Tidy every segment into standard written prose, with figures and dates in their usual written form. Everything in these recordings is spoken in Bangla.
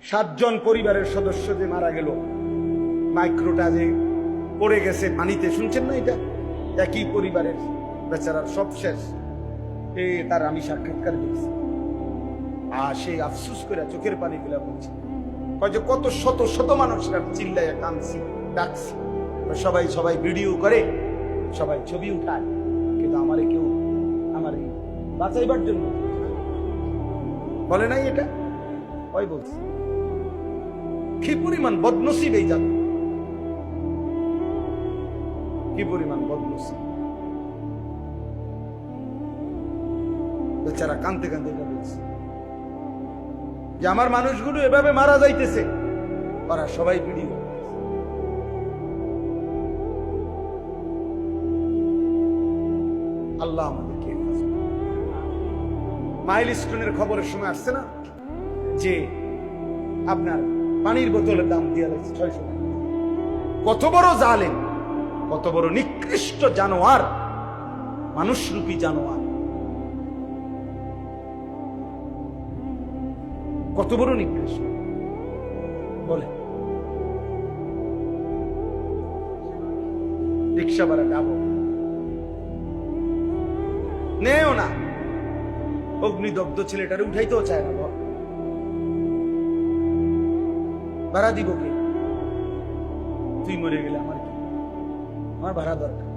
7 জন পরিবারের সদস্য যে মারা গেল, মাইক্রোটা যে পড়ে গেছে পানিতে, শুনছেন না? এটা একই পরিবারের বেচারার সব শেষ। তার আমি সাক্ষাৎকার দিয়েছি, আর সেই আফসুস করে চোখের পানি ফেলা বলছে, যে কত শত শত মানুষরা চিল্লায় কাঁদছি, ডাকছি, সবাই সবাই ভিডিও করে, সবাই ছবি উঠায়, কিন্তু আমারে কেউ আমার বাঁচাইবার জন্য বলে নাই। এটা ওই বলছে কি পরিমাণ বদনসিব এই জাতি, কি পরিমাণ বদনসিব। বেচারা কাঁদতে কাঁদতে এটা বলছে যে আমার মানুষগুলো এভাবে মারা যাইতেছে, ওরা সবাই ভিডিও। আল্লাহ আমাদেরকে মাইলস্টোনের খবরের সময় আসছে না যে আপনার পানির বোতলের দাম দিয়ে লাগছে 600 টাকা। কত বড় জালেম, কত বড় নিকৃষ্ট জানোয়ার, মানুষরূপী জানোয়ার, কত বড় নিকৃষ্ট বলে। রিক্সা ভাড়া যাবো নেও না, অগ্নিদগ্ধ ছেলেটারে উঠাইতেও চায় না, ভাড়া দিব কে? তুই মরে গেলে আমার কি, আমার ভাড়া দরকার।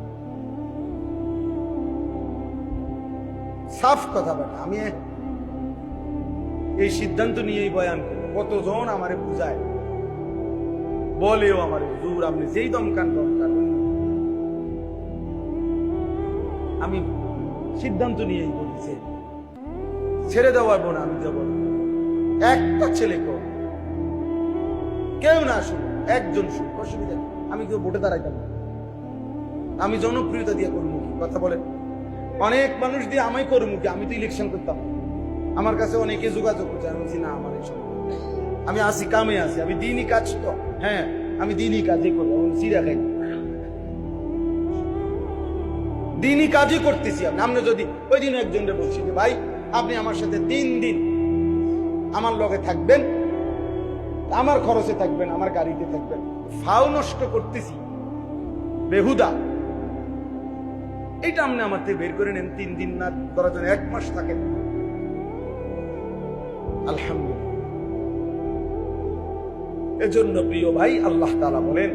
সাফ কথা বেটা, আমি এই সিদ্ধান্ত নিয়েই বয়ান করি। কতজন আমারে বুঝায়, বলেও আমারে হুজুর আপনি যেই দমকান দমকান, আমি সিদ্ধান্ত নিয়েই বলছি ছেড়ে দেওয়ার বোন আমি দেব। একটা ছেলে কেউ না শুনুক, একজন শুনুক, অসুবিধা নেই। আমি কেউ ভোটে দাঁড়াইতাম না, আমি জনপ্রিয়তা দিয়ে করবো কি কথা বলেন? অনেক মানুষ দিয়ে আমি করবো কি? আমি তো ইলেকশন করতাম, আমার কাছে অনেকে যোগাযোগ করছে, আমি বলছি না আমার এইসব, আমি আসি কামে আসি, আমি দিনই কাজ তো, হ্যাঁ আমি দিনই কাজই করবো, চিরা খাই, দিনই কাজই করতেছি। আপনি যদি ওই দিন একজনকে বলছি যে ভাই আপনি আমার সাথে 3 দিন আমার লগে থাকবেন, আমার খরচে থাকবেন, আমার গাড়িতে থাকবেন, ফাও নষ্ট করতেছি বেহুদা, এটা আপনি আমার থেকে বের করে নেন। 3 দিন না, ধরা যেন 1 মাস থাকেন, আলহামদুলিল্লাহ। এজন্য প্রিয় ভাই, আল্লাহ তাআলা বলেন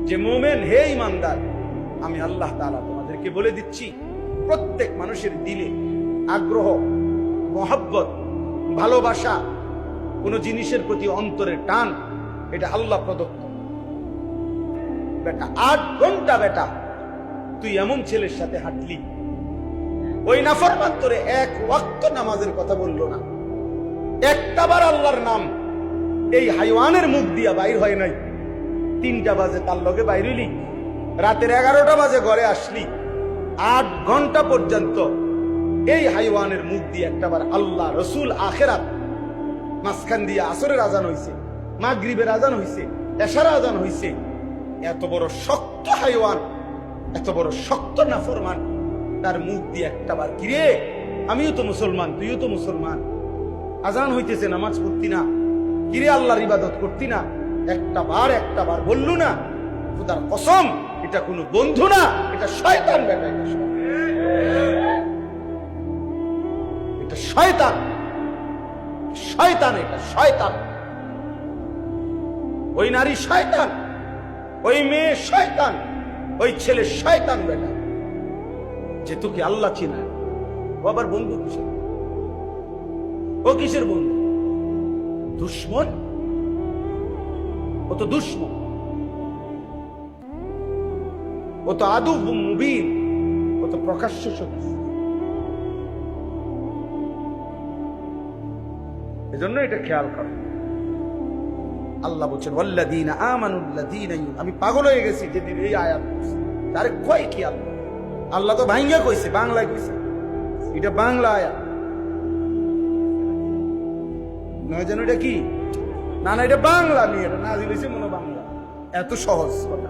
যে মুমিন হে ঈমানদার, আমি আল্লাহ তাআলা তোমাদেরকে বলে দিচ্ছি, প্রত্যেক মানুষের দিলে আগ্রহ, মহব্বত, ভালোবাসা, কোন জিনিসের প্রতি অন্তরের টান, এটা আল্লাহ প্রদত্ত। বেটা 8 ঘন্টা বেটা তুই এমন ছেলের সাথে হাঁটলি, ওই নাফরমান তোরে 1 ওয়াক্ত নামাজের কথা বললো না, একটাবার আল্লাহর নাম এই হাইওয়ানের মুখ দিয়া বাইর হয় নাই। 3টা বাজে তার লগে বাইর হইলি, রাতের 11টা বাজে ঘরে আসলি, 8 ঘন্টা পর্যন্ত এই হাইওয়ানের মুখ দিয়ে একটাবার আল্লাহ, রসুল, আখেরাত, মাঝখান দিয়ে আসরের আজান হইছে, মাগরিবের আজান হইছে, এশার আজান হইছে। এত বড় শক্ত হাইওয়ান, এত বড় শক্ত নাফরমান, তার মুখ দিয়ে একটাবার, কিরে আমিও তো মুসলমান, তুইও তো মুসলমান, আজান হইতেছে নামাজ পড়তি না, কিরে আল্লাহর ইবাদত করতি না, একটাবার বললু না? খোদার কসম এটা কোনো বন্ধু না, এটা শয়তান বেটা, এটা শয়তান, শয়তান, এটা শয়তান। ওই নারী শয়তান, ওই মেয়ে শয়তান, ওই ছেলে শয়তান বেটা, যে তোকে আল্লাহ চিনা। ও আবার বন্ধু কিসের? ও কিসের বন্ধু? দুশ্মন। ও তো দুশ্মন, ও তো আদু মুবিন, ও তো প্রকাশ্য শত্রু। এজন্য এটা খেয়াল কর। আল্লাহ বলছেন ওয়াল্লাযীনা আমানুল্লাযীনা, আমি পাগল হয়ে গেছি যেদিন এই আয়াত তারে কয় কি আল্লাহ, আল্লাহ তো ভাঙ্গা কইছে, বাংলায় কইছে, এটা বাংলা আয়াত নয়, যেন এটা কি না, না এটা বাংলা নিয়ে, এটা নাজিল হইছে মনে বাংলা, এত সহজ কথা।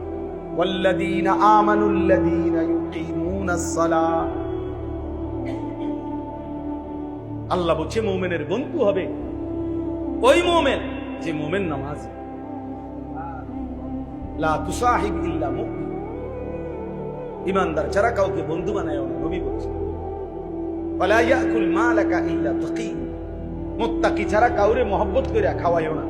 ওয়াল্লাযীনা আমানুল্লাযীনা ইউকিমুনাস সালাহ, আল্লাহ বলছে মুমিনের বন্ধু হবে ওই মোমেন যে মোমেন নামাজ লা তুসাহিব ইল্লা মুমিন, ইমানদার ছাড়া কাউকে বন্ধু বানায় না। নবী বলছে ওয়ালা ইয়াকুল মালাকা ইল্লা তাকি, মুত্তাকি ছাড়া কাউরে মহব্বত করে খাওয়াইও না।